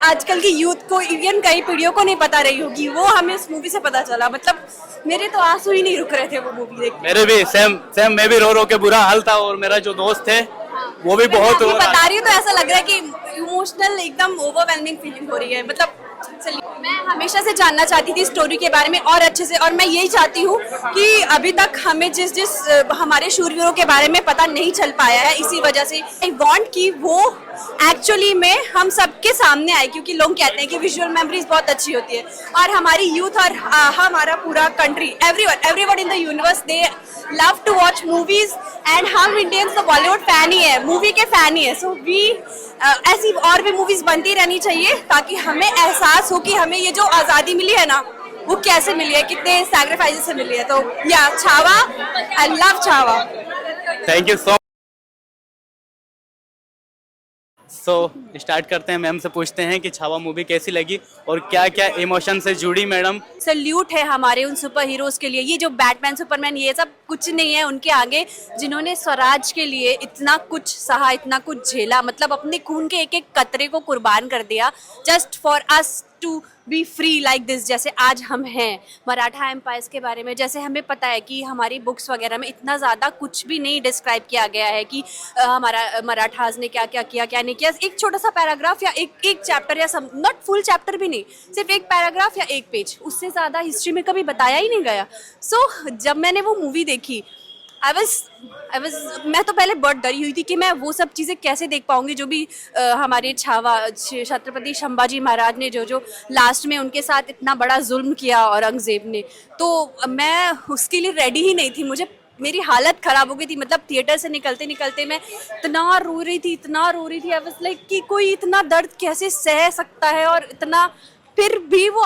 आजकल की यूथ को, इंडियन कई पीढ़ियों को नहीं पता रही होगी, वो हमें इस मूवी से पता चला। मतलब मेरे तो आंसू ही नहीं रुक रहे थे वो मूवी देख के। मेरे भी सेम सेम, मैं भी रो रो के बुरा हाल था और मेरा जो दोस्त थे वो भी बहुत मैं रो रहा बता था। रही हूँ तो ऐसा लग रहा है कि इमोशनल एकदम ओवरवेलमिंग फीलिंग हो रही है। मतलब चलिए, मैं हमेशा से जानना चाहती थी स्टोरी के बारे में और अच्छे से, और मैं यही चाहती हूँ कि अभी तक हमें जिस जिस हमारे शूरवीरों के बारे में पता नहीं चल पाया है, इसी वजह से आई वांट कि वो एक्चुअली में हम सबके सामने आए, क्योंकि लोग कहते हैं कि विजुअल मेमोरीज बहुत अच्छी होती है, और हमारी यूथ और हमारा पूरा country, everyone in the universe, they love to watch movies, and हम इंडियंस तो बॉलीवुड फैन ही है, मूवी के फैन ही है। सो वी ऐसी और भी मूवीज बनती रहनी चाहिए ताकि हमें एहसास हो कि हमें ये जो आज़ादी मिली है ना, वो कैसे मिली है, कितने सैक्रिफाइस से मिली है। तो या Chhaava, I love Chhaava. Thank you so start करते हैं। मैम से पूछते हैं कि छावा मूवी कैसी लगी और क्या क्या इमोशन से जुड़ी मैडम। सल्यूट है हमारे उन सुपर हीरोज के लिए। ये जो बैटमैन, सुपरमैन, ये सब कुछ नहीं है उनके आगे, जिन्होंने स्वराज के लिए इतना कुछ सहा, इतना कुछ झेला, मतलब अपने खून के एक एक कतरे को कुर्बान कर दिया just for us to be free like this. जैसे आज हम हैं, मराठा एम्पायर्स के बारे में जैसे हमें पता है कि हमारी बुक्स वगैरह में इतना ज़्यादा कुछ भी नहीं डिस्क्राइब किया गया है कि हमारा मराठास ने क्या क्या किया, क्या नहीं किया। एक छोटा सा पैराग्राफ या एक चैप्टर या सब, नॉट फुल चैप्टर भी नहीं, सिर्फ एक पैराग्राफ या एक पेज, उससे ज़्यादा हिस्ट्री में कभी बताया ही नहीं गया। सो जब मैंने वो मूवी देखी, आई वॉज मैं तो पहले बहुत डरी हुई थी कि मैं वो सब चीज़ें कैसे देख पाऊंगी जो भी हमारे छत्रपति संभाजी महाराज ने जो लास्ट में उनके साथ इतना बड़ा जुल्म किया औरंगजेब ने। तो मैं उसके लिए रेडी ही नहीं थी, मुझे मेरी हालत ख़राब हो गई थी। मतलब थिएटर से निकलते निकलते मैं इतना रो रही थी, आई वाज लाइक कि कोई इतना दर्द कैसे सह सकता है, और इतना फिर भी वो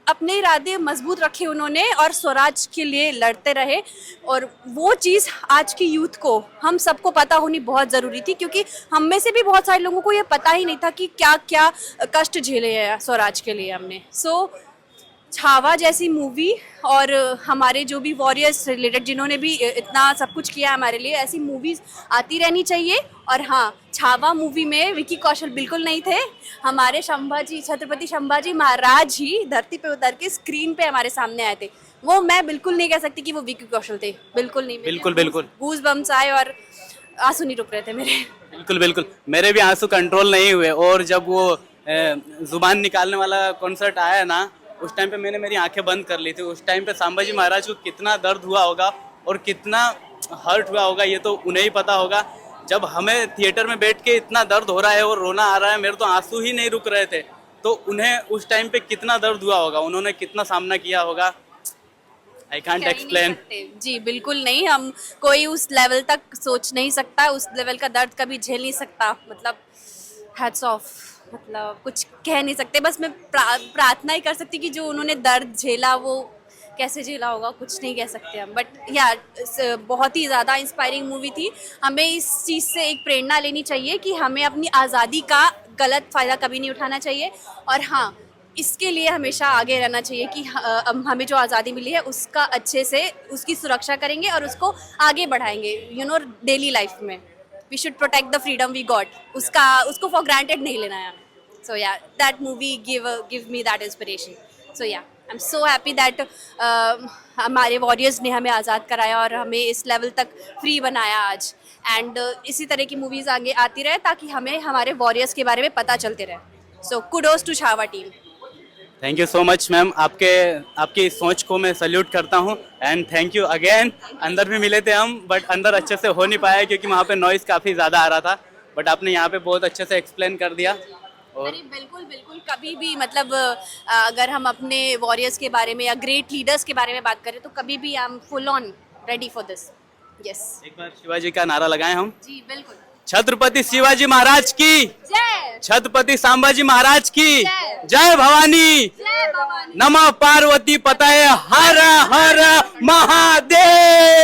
अपने इरादे मजबूत रखे उन्होंने और स्वराज के लिए लड़ते रहे। और वो चीज़ आज की यूथ को, हम सबको पता होनी बहुत ज़रूरी थी, क्योंकि हम में से भी बहुत सारे लोगों को ये पता ही नहीं था कि क्या क्या कष्ट झेले हैं स्वराज के लिए हमने। सो छावा जैसी मूवी, और हमारे जो भी वॉरियर्स रिलेटेड जिन्होंने भी इतना सब कुछ किया हमारे लिए, ऐसी मूवीज़ आती रहनी चाहिए। और हाँ, छावा मूवी में विकी कौशल बिल्कुल नहीं थे, हमारे छत्रपति संभाजी महाराज ही धरती पे उतर के स्क्रीन पे हमारे सामने आए थे। वो मैं बिल्कुल नहीं कह सकती कि वो विकी कौशल थे, बिल्कुल नहीं। बिल्कुल गूज बम्स आए और आंसू नहीं रुक रहे थे मेरे। बिल्कुल मेरे भी आंसू कंट्रोल नहीं हुए। और जब वो जुबान निकालने वाला कॉन्सर्ट आया ना, उस टाइम पे मैंने मेरी आंखें बंद कर ली थी। उस टाइम पे संभाजी महाराज को कितना दर्द हुआ होगा और कितना हर्ट हुआ होगा, ये तो उन्हें ही पता होगा। जब हमें थिएटर में बैठ के इतना दर्द हो रहा है और रोना आ रहा है, मेरे तो आंसू ही नहीं रुक रहे थे, तो उन्हें उस टाइम पे कितना दर्द हुआ होगा, उन्होंने कितना सामना किया होगा, आई कांट एक्सप्लेन। जी बिल्कुल नहीं, हम कोई उस लेवल तक सोच नहीं सकता, उस लेवल का दर्द कभी झेल नहीं सकता। मतलब हैट्स ऑफ, मतलब कुछ कह नहीं सकते। बस मैं प्रार्थना ही कर सकती कि जो उन्होंने दर्द झेला वो कैसे झेला होगा, कुछ नहीं कह सकते हम। बट या बहुत ही ज़्यादा इंस्पायरिंग मूवी थी। हमें इस चीज़ से एक प्रेरणा लेनी चाहिए कि हमें अपनी आज़ादी का गलत फ़ायदा कभी नहीं उठाना चाहिए। और हाँ, इसके लिए हमेशा आगे रहना चाहिए कि हमें जो आज़ादी मिली है उसका अच्छे से उसकी सुरक्षा करेंगे और उसको आगे बढ़ाएंगे, डेली लाइफ में। We should protect the freedom we got, उसको फॉर ग्रांटेड नहीं लेना है। So ya that movie give me that inspiration. So ya I am so happy that हमारे वॉरियर्स ने हमें आज़ाद कराया और हमें इस लेवल तक फ्री बनाया आज। एंड इसी तरह की मूवीज़ आगे आती रहे ताकि हमें हमारे वॉरियर्स के बारे में पता चलते रहे। So kudos to Chhaava team. Thank you so much ma'am, आपकी सोच को मैं सल्यूट करता हूँ एंड थैंक यू अगेन। अंदर भी मिले थे हम, बट अंदर अच्छे से हो नहीं पाया क्योंकि वहाँ पे नॉइज़ काफ़ी ज़्यादा आ रहा था, बट आपने यहाँ पे बहुत अच्छे से एक्सप्लेन कर दिया। और अरे बिल्कुल कभी भी, मतलब अगर हम अपने वॉरियर्स के बारे में या ग्रेट लीडर्स के बारे में बात करें तो कभी भी I am full on ready for this. Yes, एक बार शिवाजी का नारा लगाएं हम। जी बिल्कुल। छत्रपति शिवाजी महाराज की जय, छत्रपति संभाजी महाराज की जय, जय भवानी, जय भवानी, नमः पार्वती पतये हर हर महादेव।